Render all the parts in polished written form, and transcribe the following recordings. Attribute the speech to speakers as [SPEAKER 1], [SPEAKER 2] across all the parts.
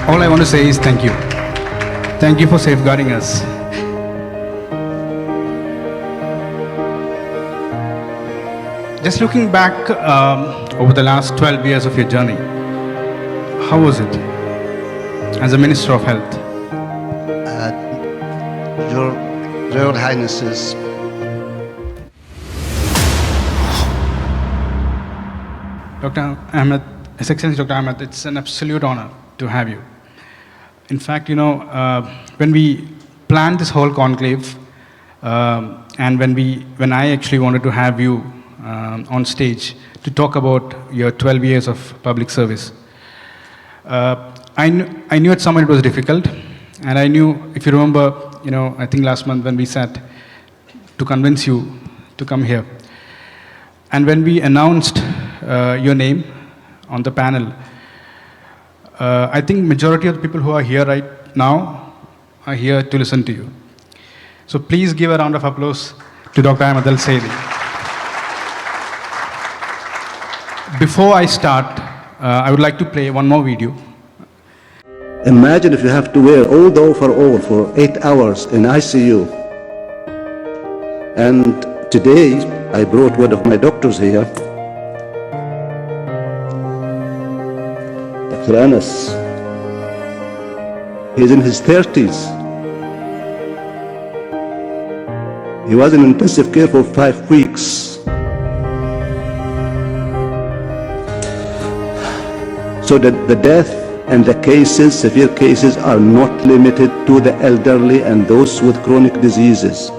[SPEAKER 1] All I want to say is thank you. Thank you for safeguarding us. Just looking back over the last 12 years of your journey, how was it as a Minister of Health?
[SPEAKER 2] Your Royal Highnesses,
[SPEAKER 1] Dr. Ahmed, His Excellency Dr. Ahmed, it's an absolute honor to have you. In fact, when we planned this whole conclave, and when I actually wanted to have you on stage to talk about your 12 years of public service, I knew at some point it was difficult, and I knew, if you remember, I think last month when we sat to convince you to come here, and when we announced your name on the panel, I think majority of the people who are here right now are here to listen to you. So please give a round of applause to Dr. Ahmed Al Saidi. Before I start, I would like to play one more video.
[SPEAKER 3] Imagine if you have to wear all the overall for 8 hours in ICU. And today, I brought one of my doctors here, Dr. Anas. He's in his 30s. He was in intensive care for 5 weeks. So the death and the cases, severe cases, are not limited to the elderly and those with chronic diseases.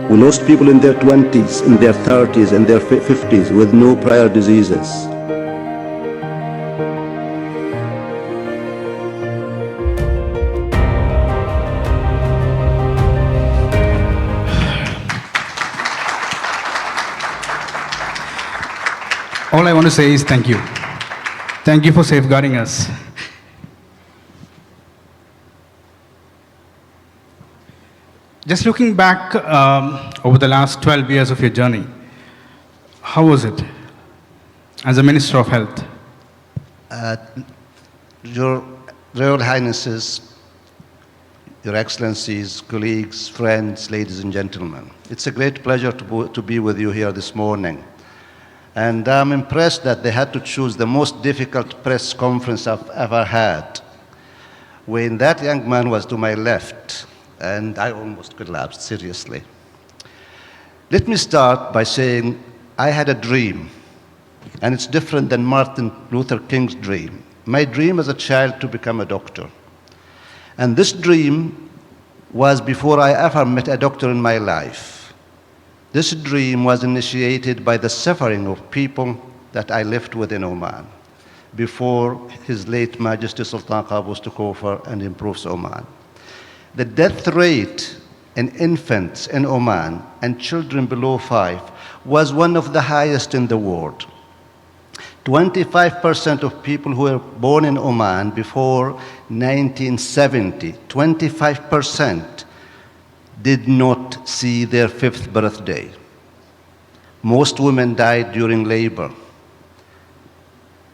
[SPEAKER 3] We lost people in their 20s, in their 30s, in their 50s with no prior diseases.
[SPEAKER 1] All I want to say is thank you. Thank you for safeguarding us. Just looking back over the last 12 years of your journey, how was it as a Minister of Health?
[SPEAKER 2] Your Royal Highnesses, Your Excellencies, colleagues, friends, ladies and gentlemen, it's a great pleasure to be with you here this morning. And I'm impressed that they had to choose the most difficult press conference I've ever had, when that young man was to my left, and I almost collapsed, seriously. Let me start by saying I had a dream, and it's different than Martin Luther King's dream. My dream as a child to become a doctor. And this dream was before I ever met a doctor in my life. This dream was initiated by the suffering of people that I lived with in Oman before His late Majesty Sultan Qaboos took over and improves Oman. The death rate in infants in Oman and children below 5 was one of the highest in the world. 25% of people who were born in Oman before 1970, 25% did not see their 5th birthday. Most women died during labor.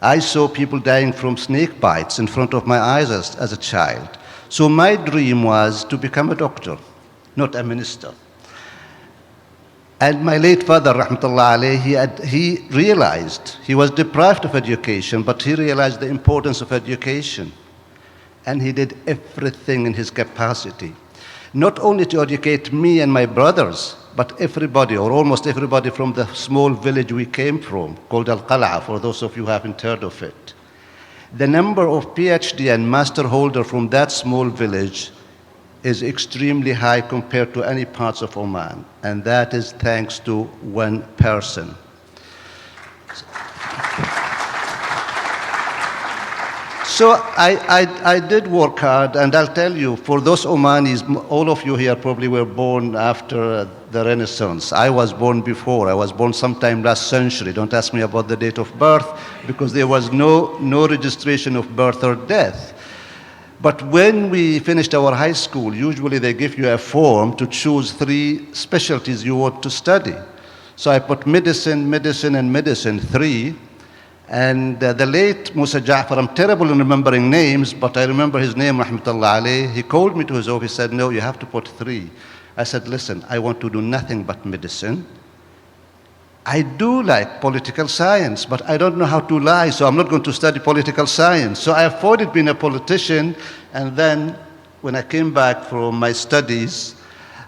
[SPEAKER 2] I saw people dying from snake bites in front of my eyes as a child. So my dream was to become a doctor, not a minister. And my late father, rahmatullah alayhi, he realized, he was deprived of education, but he realized the importance of education. And he did everything in his capacity, not only to educate me and my brothers, but everybody, or almost everybody from the small village we came from, called Al-Qal'a, for those of you who haven't heard of it. The number of PhD and master holder from that small village is extremely high compared to any parts of Oman, and that is thanks to one person. So I did work hard, and I'll tell you, for those Omanis, all of you here probably were born after the Renaissance. I was born before. I was born sometime last century. Don't ask me about the date of birth, because there was no registration of birth or death. But when we finished our high school, usually they give you a form to choose 3 specialties you want to study. So I put medicine, medicine, and medicine, 3. And the late Musa Ja'far, I'm terrible in remembering names, but I remember his name, rahmatullah alayh. He called me to his office, he said, no, you have to put 3. I said, listen, I want to do nothing but medicine. I do like political science, but I don't know how to lie, so I'm not going to study political science. So I avoided being a politician, and then when I came back from my studies,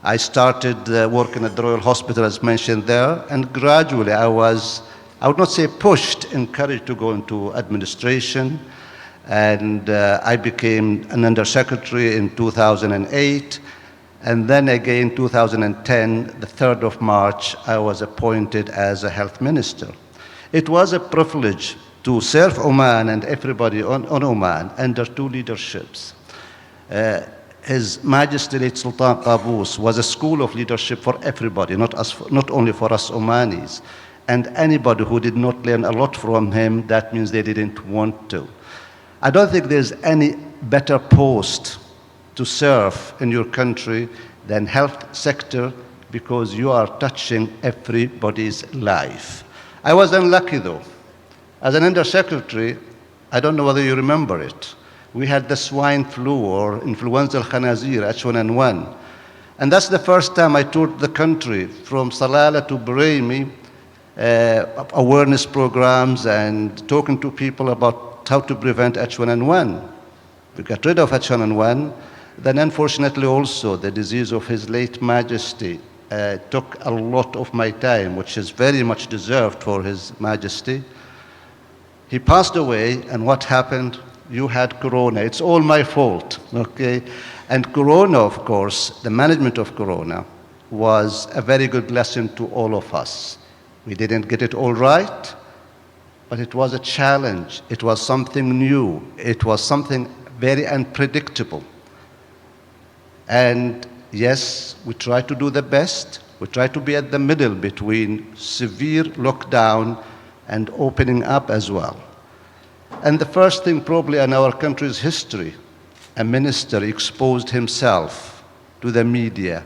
[SPEAKER 2] I started working at the Royal Hospital, as mentioned there, and gradually I would not say pushed, encouraged to go into administration, and I became an undersecretary in 2008. And then again, 2010, the 3rd of March, I was appointed as a health minister. It was a privilege to serve Oman and everybody on Oman under 2 leaderships. His Majesty late Sultan Qaboos was a school of leadership for everybody, not only for us Omanis. And anybody who did not learn a lot from him, that means they didn't want to. I don't think there's any better post to serve in your country than health sector, because you are touching everybody's life. I was unlucky though. As an undersecretary, I don't know whether you remember it, we had the swine flu or influenza al-Khanazir, H1N1. And that's the first time I toured the country, from Salalah to Brahimi, awareness programs and talking to people about how to prevent H1N1. We got rid of H1N1. Then unfortunately also the disease of His late Majesty took a lot of my time, which is very much deserved for His Majesty. He passed away, and what happened? You had Corona. It's all my fault, okay? And Corona, of course, the management of Corona was a very good lesson to all of us. We didn't get it all right, but it was a challenge. It was something new. It was something very unpredictable. And yes, we try to do the best. We try to be at the middle between severe lockdown and opening up as well. And the first thing probably in our country's history, a minister exposed himself to the media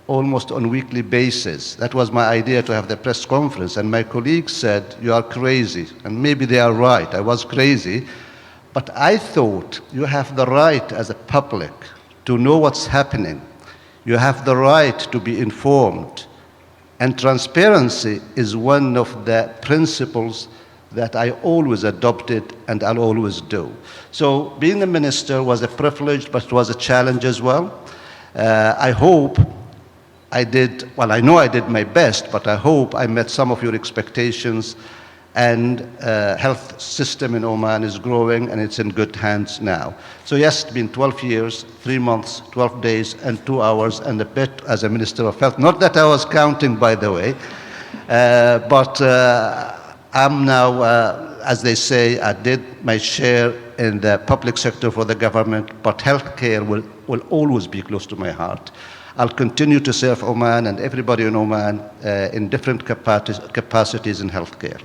[SPEAKER 2] almost on a weekly basis. That was my idea, to have the press conference. And my colleagues said, you are crazy. And maybe they are right, I was crazy. But I thought you have the right as a public to know what's happening. You have the right to be informed. And transparency is one of the principles that I always adopted and I'll always do. So being a minister was a privilege, but it was a challenge as well. I hope I did, well, I know I did my best, but I hope I met some of your expectations, and health system in Oman is growing and it's in good hands now. So yes, it's been 12 years, 3 months, 12 days, and 2 hours and a bit as a Minister of Health. Not that I was counting, by the way, but I'm now, as they say, I did my share in the public sector for the government, but healthcare will always be close to my heart. I'll continue to serve Oman and everybody in Oman in different capacities in healthcare.